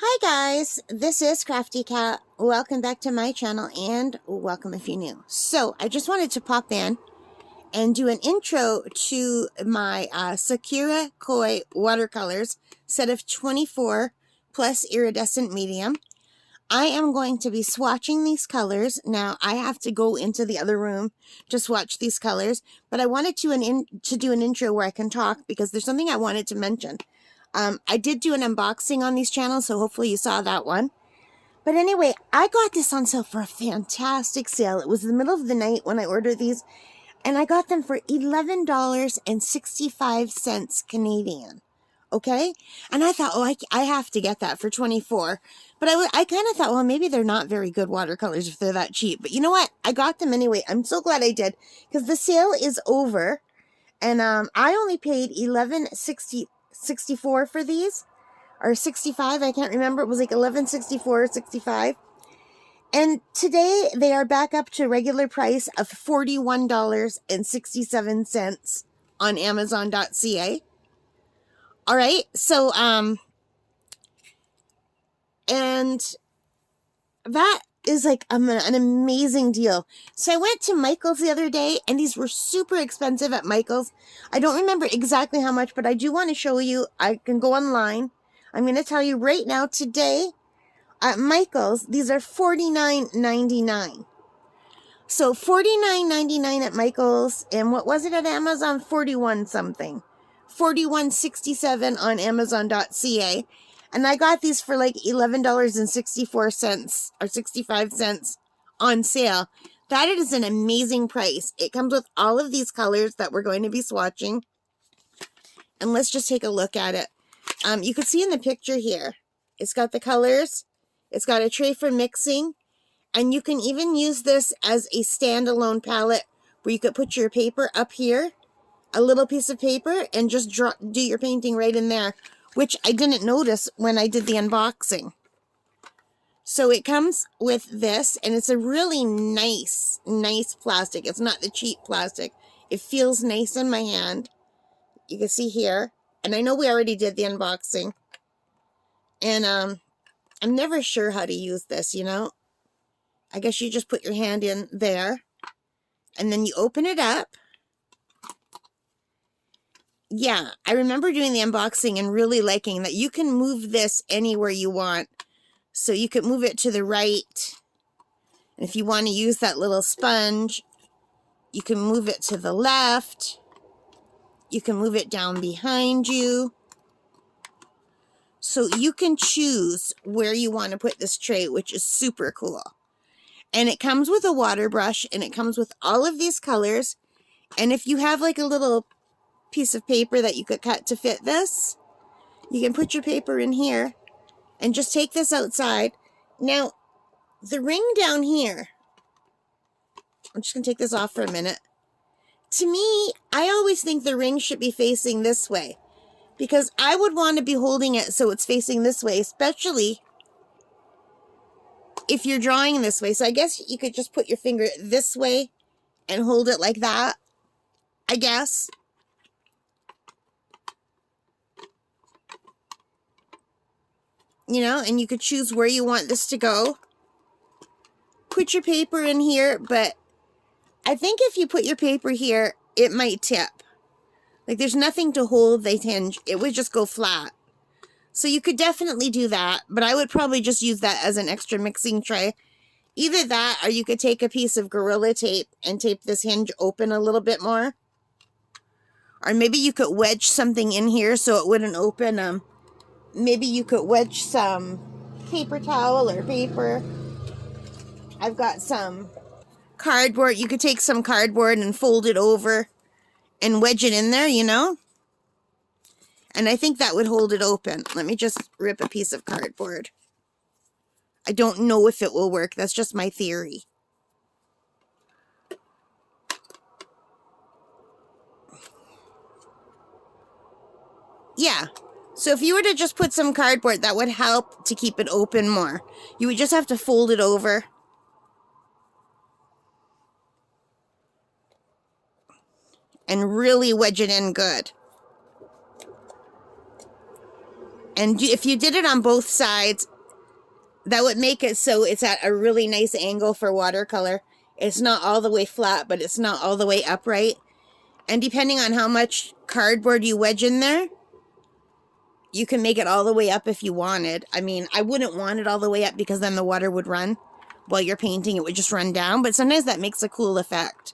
Hi guys, this is Crafty Cat. Welcome back to my channel and welcome if you're new. So I just wanted to pop in and do an intro to my Sakura Koi watercolors set of 24 plus iridescent medium. I am going to be swatching these colors. Now I have to go into the other room to swatch these colors, but I wanted to do an intro where I can talk because there's something I wanted to mention. I did do an unboxing on these channels, so hopefully you saw that one. But anyway, I got this on sale for a fantastic sale. It was the middle of the night when I ordered these, and I got them for $11.65 Canadian. Okay? And I thought, oh, I have to get that for 24. But I kind of thought, well, maybe they're not very good watercolors if they're that cheap. But you know what? I got them anyway. I'm so glad I did, because the sale is over. And I only paid $11.64 for these, or 65, I can't remember. It was like 11.64 or 65. And today they are back up to regular price of $41.67 on Amazon.ca. All right, so and that is like an amazing deal. So I went to Michael's the other day, and these were super expensive at Michael's. I don't remember exactly how much, but I do want to show you. I can go online. I'm going to tell you right now, today at Michael's, these are $49.99. So $49.99 at Michael's, and what was it at Amazon? 41 something. 41.67 on Amazon.ca. And I got these for like $11.64 or 65 cents on sale. That is an amazing price. It comes with all of these colors that we're going to be swatching. And let's just take a look at it. You can see in the picture here, it's got the colors. It's got a tray for mixing. And you can even use this as a standalone palette where you could put your paper up here, a little piece of paper, and just do your painting right in there, which I didn't notice when I did the unboxing. So it comes with this, and it's a really nice plastic. It's not the cheap plastic. It feels nice in my hand. You can see here. And I know we already did the unboxing. And I'm never sure how to use this, you know. I guess you just put your hand in there, and then you open it up. Yeah, I remember doing the unboxing and really liking that you can move this anywhere you want. So you could move it to the right. And if you want to use that little sponge, you can move it to the left. You can move it down behind you. So you can choose where you want to put this tray, which is super cool. And it comes with a water brush, and it comes with all of these colors. And if you have like a little piece of paper that you could cut to fit this, you can put your paper in here and just take this outside. Now, the ring down here, I'm just going to take this off for a minute. To me, I always think the ring should be facing this way, because I would want to be holding it so it's facing this way, especially if you're drawing this way. So I guess you could just put your finger this way and hold it like that, I guess. You know, and you could choose where you want this to go. Put your paper in here, but I think if you put your paper here, it might tip. Like, there's nothing to hold the hinge. It would just go flat. So you could definitely do that, but I would probably just use that as an extra mixing tray. Either that, or you could take a piece of Gorilla Tape and tape this hinge open a little bit more. Or maybe you could wedge something in here so it wouldn't open. Maybe you could wedge some paper towel or paper. I've got some cardboard. You could take some cardboard and fold it over and wedge it in there, you know? And I think that would hold it open. Let me just rip a piece of cardboard. I don't know if it will work. That's just my theory. Yeah. So if you were to just put some cardboard, that would help to keep it open more. You would just have to fold it over. And really wedge it in good. And if you did it on both sides, that would make it so it's at a really nice angle for watercolor. It's not all the way flat, but it's not all the way upright. And depending on how much cardboard you wedge in there, you can make it all the way up if you wanted. I mean, I wouldn't want it all the way up because then the water would run. While you're painting, it would just run down. But sometimes that makes a cool effect.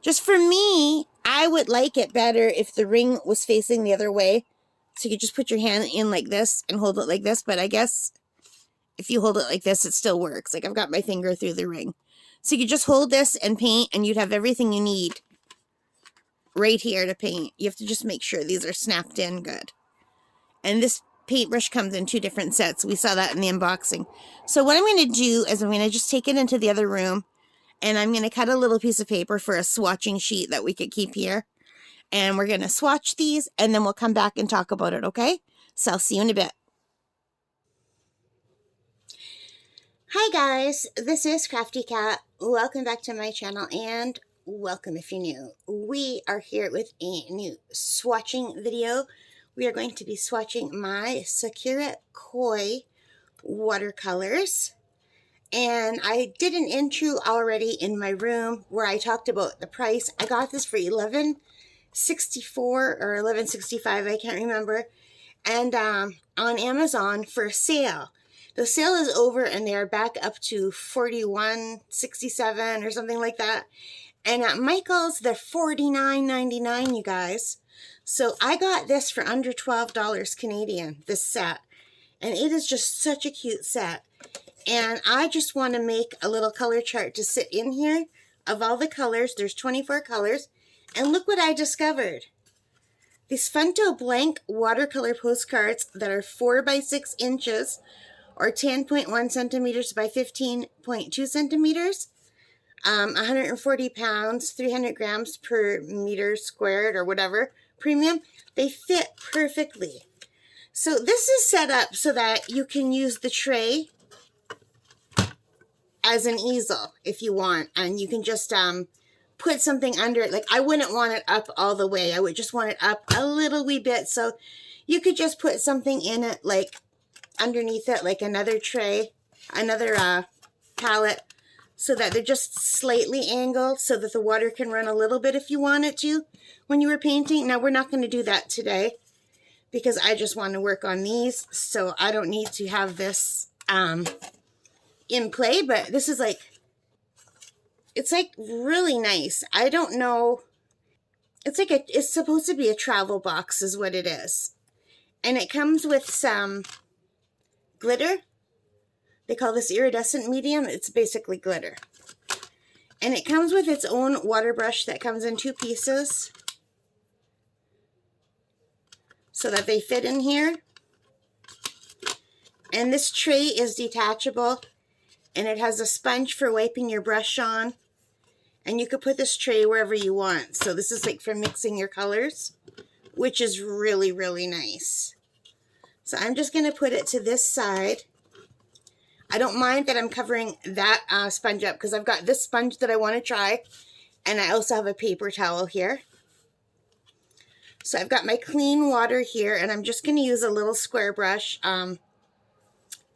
Just for me, I would like it better if the ring was facing the other way. So you could just put your hand in like this and hold it like this. But I guess if you hold it like this, it still works. Like I've got my finger through the ring. So you could just hold this and paint and you'd have everything you need right here to paint. You have to just make sure these are snapped in good. And this paintbrush comes in 2 different sets. We saw that in the unboxing. So what I'm going to do is I'm going to just take it into the other room and I'm going to cut a little piece of paper for a swatching sheet that we could keep here. And we're going to swatch these and then we'll come back and talk about it, okay? So I'll see you in a bit. Hi guys, this is Crafty Cat. Welcome back to my channel and welcome if you're new. We are here with a new swatching video. We are going to be swatching my Sakura Koi watercolors. And I did an intro already in my room where I talked about the price. I got this for $11.64 or $11.65, I can't remember. And on Amazon for a sale. The sale is over and they are back up to $41.67 or something like that. And at Michael's, they're $49.99, you guys. So I got this for under $12 Canadian, this set. And it is just such a cute set. And I just want to make a little color chart to sit in here of all the colors. There's 24 colors. And look what I discovered. These Funto blank watercolor postcards that are 4 by 6 inches or 10.1 centimeters by 15.2 centimeters. 140 pounds, 300 grams per meter squared or whatever, premium. They fit perfectly. So this is set up so that you can use the tray as an easel if you want. And you can just put something under it. Like I wouldn't want it up all the way. I would just want it up a little wee bit. So you could just put something in it like underneath it, like another tray, another palette, so that they're just slightly angled so that the water can run a little bit if you want it to when you were painting. Now, we're not going to do that today because I just want to work on these, so I don't need to have this in play, but this is like, it's like really nice. I don't know. It's like it's supposed to be a travel box is what it is. And it comes with some glitter. They call this iridescent medium. It's basically glitter. And it comes with its own water brush that comes in 2 pieces so that they fit in here. And this tray is detachable and it has a sponge for wiping your brush on. And you could put this tray wherever you want. So this is like for mixing your colors, which is really, really nice. So I'm just going to put it to this side. I don't mind that I'm covering that sponge up because I've got this sponge that I want to try. And I also have a paper towel here. So I've got my clean water here and I'm just going to use a little square brush.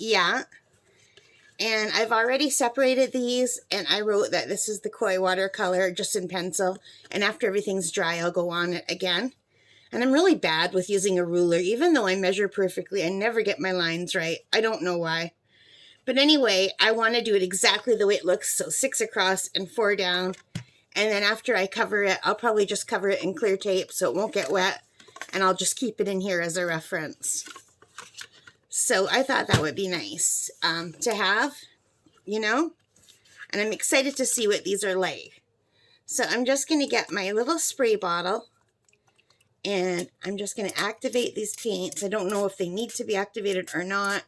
Yeah. And I've already separated these and I wrote that this is the Koi watercolor just in pencil. And after everything's dry, I'll go on it again. And I'm really bad with using a ruler. Even though I measure perfectly, I never get my lines right. I don't know why. But anyway, I want to do it exactly the way it looks. So 6 across and 4 down. And then after I cover it, I'll probably just cover it in clear tape so it won't get wet. And I'll just keep it in here as a reference. So I thought that would be nice to have, you know. And I'm excited to see what these are like. So I'm just going to get my little spray bottle. And I'm just going to activate these paints. I don't know if they need to be activated or not.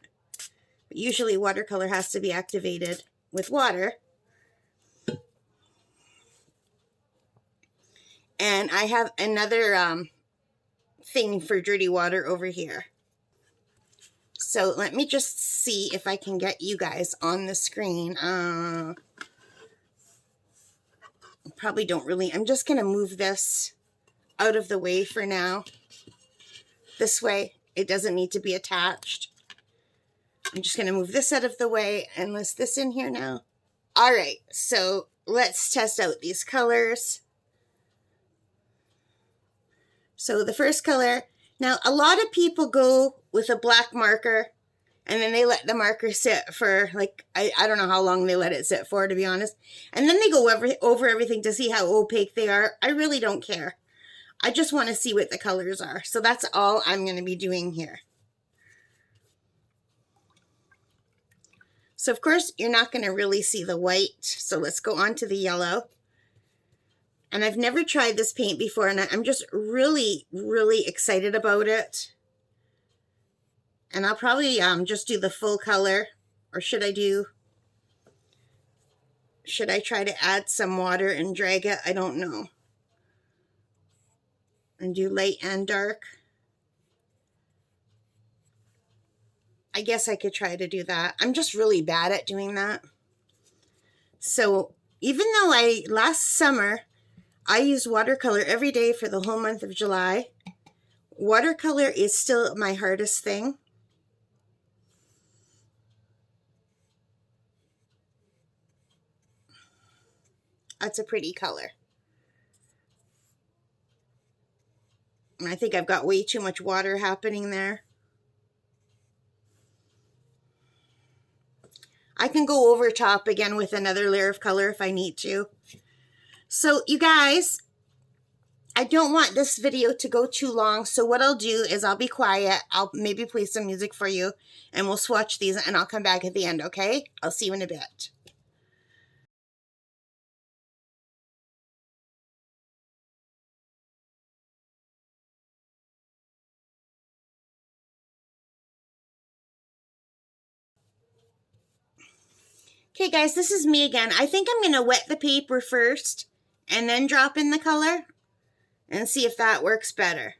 But usually watercolor has to be activated with water. And I have another thing for dirty water over here. So let me just see if I can get you guys on the screen. Probably don't really. I'm just going to move this out of the way for now. This way. It doesn't need to be attached. I'm just going to move this out of the way and list this in here now. All right, so let's test out these colors. So the first color, now a lot of people go with a black marker and then they let the marker sit for like, I don't know how long they let it sit for, to be honest. And then they go over everything to see how opaque they are. I really don't care. I just want to see what the colors are. So that's all I'm going to be doing here. So of course, you're not going to really see the white. So let's go on to the yellow. And I've never tried this paint before, and I'm just really, really excited about it. And I'll probably just do the full color, or should I try to add some water and drag it? I don't know. And do light and dark. I guess I could try to do that. I'm just really bad at doing that. So even though last summer, I used watercolor every day for the whole month of July, watercolor is still my hardest thing. That's a pretty color. And I think I've got way too much water happening there. I can go over top again with another layer of color if I need to. So you guys, I don't want this video to go too long. So what I'll do is I'll be quiet. I'll maybe play some music for you and we'll swatch these and I'll come back at the end, okay? I'll see you in a bit. Okay guys, this is me again. I think I'm going to wet the paper first and then drop in the color and see if that works better.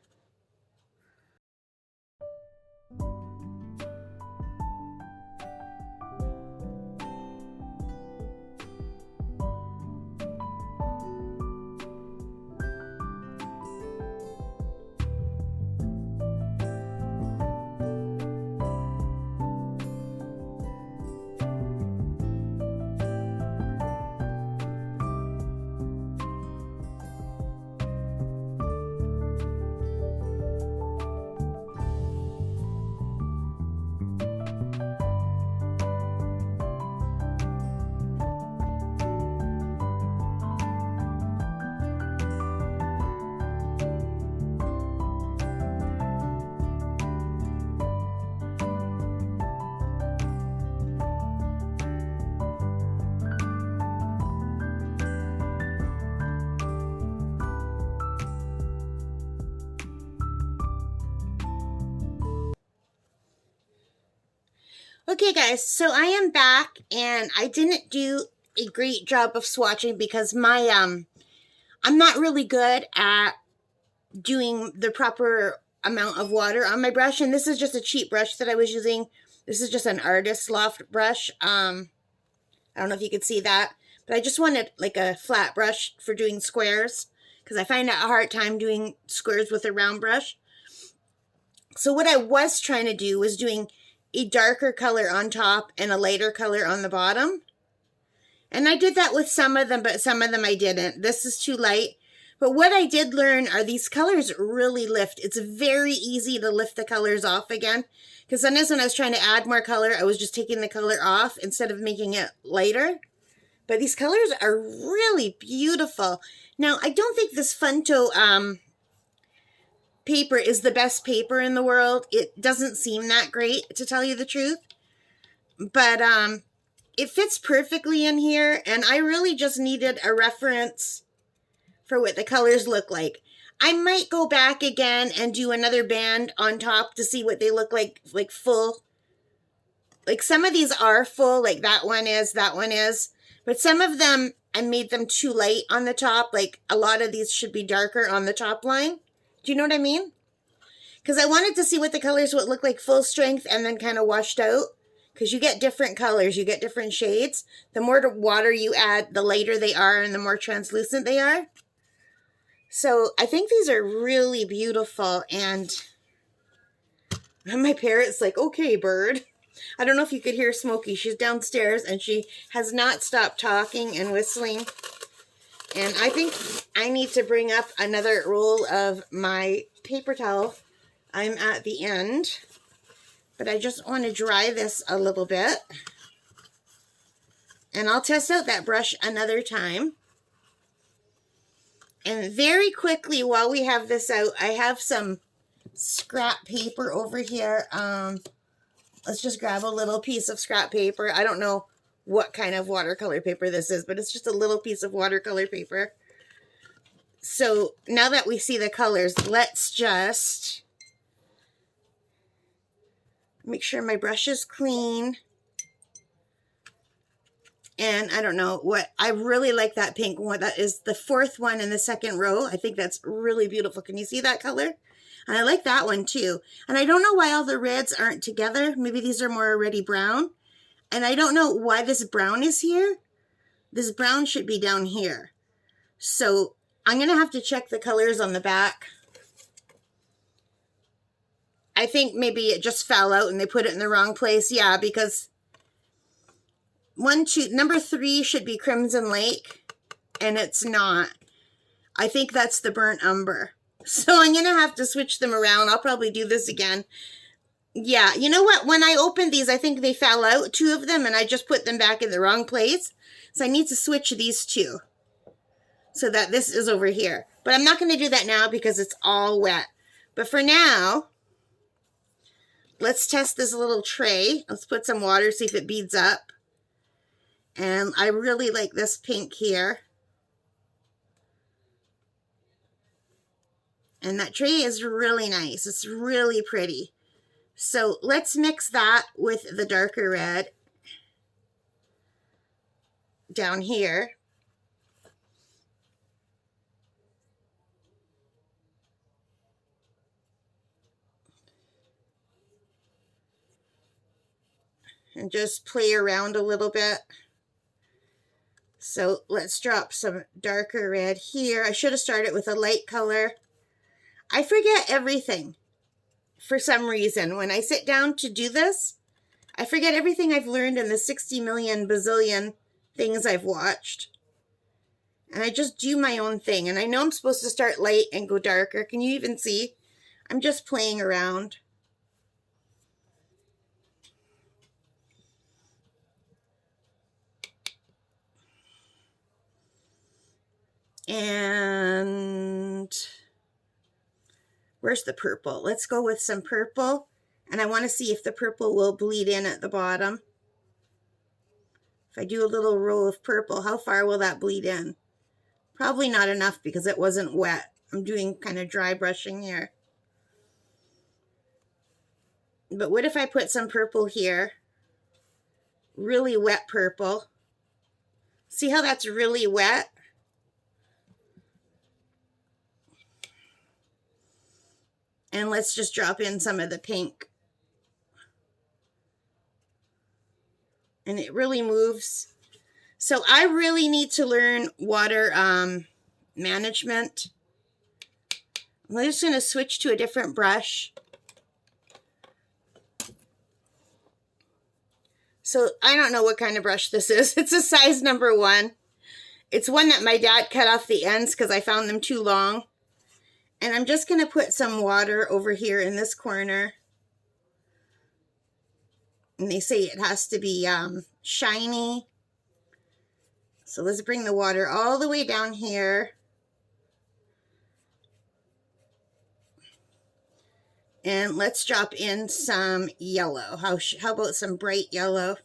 Okay guys, so I am back and I didn't do a great job of swatching because my I'm not really good at doing the proper amount of water on my brush, and this is just a cheap brush that I was using. This is just an Artist Loft brush. I don't know if you could see that, but I just wanted like a flat brush for doing squares because I find it a hard time doing squares with a round brush. So what I was trying to do was doing a darker color on top and a lighter color on the bottom. And I did that with some of them, but some of them I didn't. This is too light. But what I did learn are these colors really lift. It's very easy to lift the colors off again. Because sometimes when I was trying to add more color, I was just taking the color off instead of making it lighter. But these colors are really beautiful. Now, I don't think this Funto paper is the best paper in the world. It doesn't seem that great, to tell you the truth. But it fits perfectly in here, and I really just needed a reference for what the colors look like. I might go back again and do another band on top to see what they look like full. Like some of these are full, like that one is. But some of them, I made them too light on the top. Like a lot of these should be darker on the top line. Do you know what I mean? Because I wanted to see what the colors would look like full strength and then kind of washed out. Because you get different colors, you get different shades. The more water you add, the lighter they are and the more translucent they are. So I think these are really beautiful, and And my parrot's like, okay, bird. I don't know if you could hear Smokey. She's downstairs and she has not stopped talking and whistling. And I think I need to bring up another roll of my paper towel. I'm at the end, but I just want to dry this a little bit. And I'll test out that brush another time. And very quickly, while we have this out, I have some scrap paper over here. Let's just grab a little piece of scrap paper. I don't know what kind of watercolor paper this is, but it's just a little piece of watercolor paper. So now that we see the colors, let's just make sure my brush is clean. And I don't know what, I really like that pink one. That is the fourth one in the second row. I think that's really beautiful. Can you see that color? And I like that one too. And I don't know why all the reds aren't together. Maybe these are more already brown. And I don't know why this brown is here. This brown should be down here. So I'm going to have to check the colors on the back. I think maybe it just fell out and they put it in the wrong place. Yeah, because number 3 should be Crimson Lake, and it's not. I think that's the Burnt Umber. So I'm going to have to switch them around. I'll probably do this again. Yeah, you know what? When I opened these, I think they fell out, 2 of them, and I just put them back in the wrong place. So I need to switch these 2 so that this is over here. But I'm not going to do that now because it's all wet. But for now, let's test this little tray. Let's put some water, see if it beads up. And I really like this pink here. And that tray is really nice. It's really pretty. So let's mix that with the darker red down here. And just play around a little bit. So let's drop some darker red here. I should have started with a light color. I forget everything for some reason. When I sit down to do this, I forget everything I've learned in the 60 million bazillion things I've watched. And I just do my own thing. And I know I'm supposed to start light and go darker. Can you even see? I'm just playing around. And where's the purple? Let's go with some purple. And I want to see if the purple will bleed in at the bottom. If I do a little row of purple, how far will that bleed in? Probably not enough because it wasn't wet. I'm doing kind of dry brushing here. But what if I put some purple here? Really wet purple. See how that's really wet? And let's just drop in some of the pink. And it really moves. So I really need to learn water management. I'm just going to switch to a different brush. So I don't know what kind of brush this is. It's a size number 1. It's one that my dad cut off the ends because I found them too long. And I'm just going to put some water over here in this corner. And they say it has to be shiny. So let's bring the water all the way down here. And let's drop in some yellow. How about some bright yellow?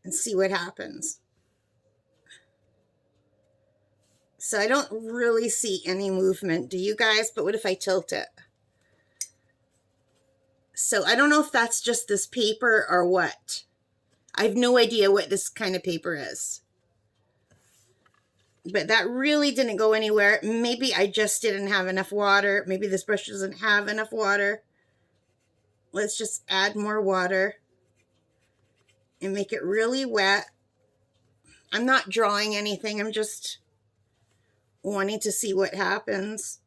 And see what happens. So I don't really see any movement. Do you guys? But what if I tilt it? So I don't know if that's just this paper or what. I have no idea what this kind of paper is. But that really didn't go anywhere. Maybe I just didn't have enough water. Maybe this brush doesn't have enough water. Let's just add more water and make it really wet. I'm not drawing anything. I'm just wanting to see what happens.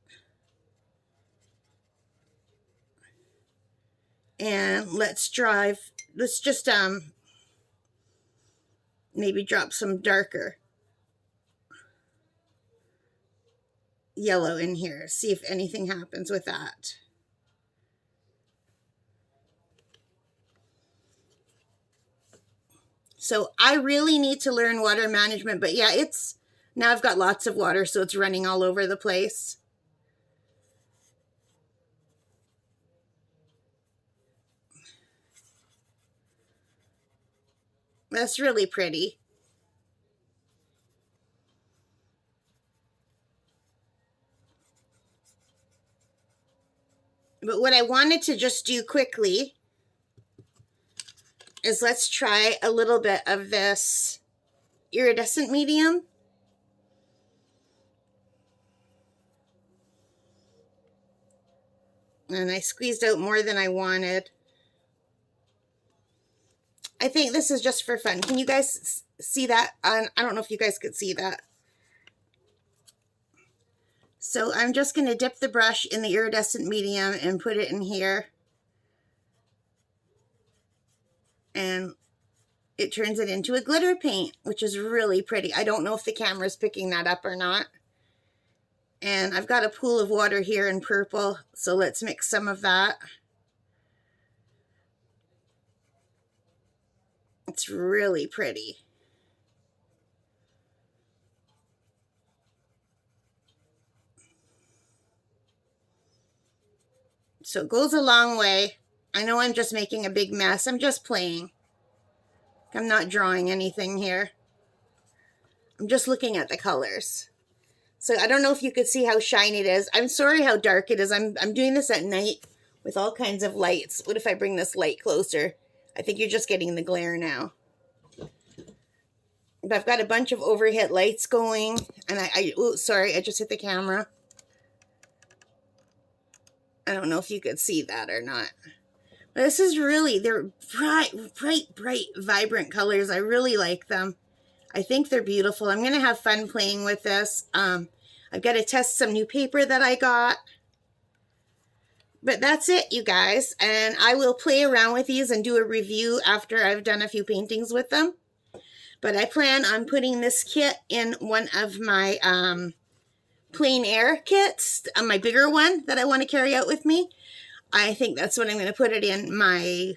And let's just maybe drop some darker yellow in here. See if anything happens with that. So I really need to learn water management, but yeah, now I've got lots of water, so it's running all over the place. That's really pretty. But what I wanted to just do quickly is let's try a little bit of this iridescent medium. And I squeezed out more than I wanted. I think this is just for fun. Can you guys see that? I don't know if you guys could see that. So I'm just going to dip the brush in the iridescent medium and put it in here. And it turns it into a glitter paint, which is really pretty. I don't know if the camera's picking that up or not. And I've got a pool of water here in purple, so let's mix some of that. It's really pretty. So it goes a long way. I know I'm just making a big mess. I'm just playing. I'm not drawing anything here. I'm just looking at the colors. So I don't know if you could see how shiny it is. I'm sorry how dark it is. I'm doing this at night with all kinds of lights. What if I bring this light closer? I think you're just getting the glare now. But I've got a bunch of overhead lights going. And oh, sorry, I just hit the camera. I don't know if you could see that or not. But this is really, they're bright, vibrant colors. I really like them. I think they're beautiful. I'm going to have fun playing with this. I've got to test some new paper that I got. But that's it, you guys. And I will play around with these and do a review after I've done a few paintings with them. But I plan on putting this kit in one of my plein air kits, my bigger one that I want to carry out with me. I think that's what I'm going to put it in, my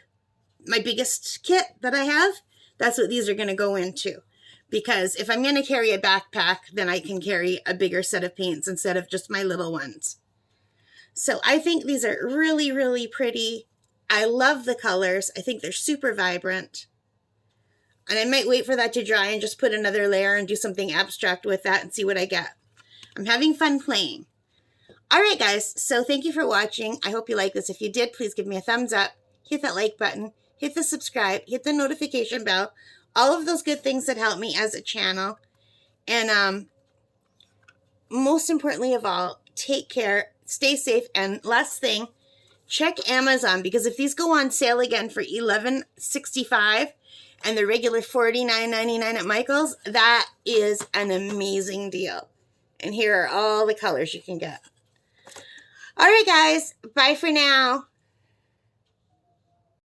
biggest kit that I have. That's what these are going to go into. Because if I'm going to carry a backpack, then I can carry a bigger set of paints instead of just my little ones. So I think these are really, really pretty. I love the colors. I think they're super vibrant. And I might wait for that to dry and just put another layer and do something abstract with that and see what I get. I'm having fun playing. All right, guys. So thank you for watching. I hope you like this. If you did, please give me a thumbs up. Hit that like button. Hit the subscribe. Hit the notification bell. All of those good things that help me as a channel. And most importantly of all, take care, stay safe, and last thing, check Amazon, because if these go on sale again for $11.65 and the regular $49.99 at Michael's, that is an amazing deal. And here are all the colors you can get. All right, guys, bye for now.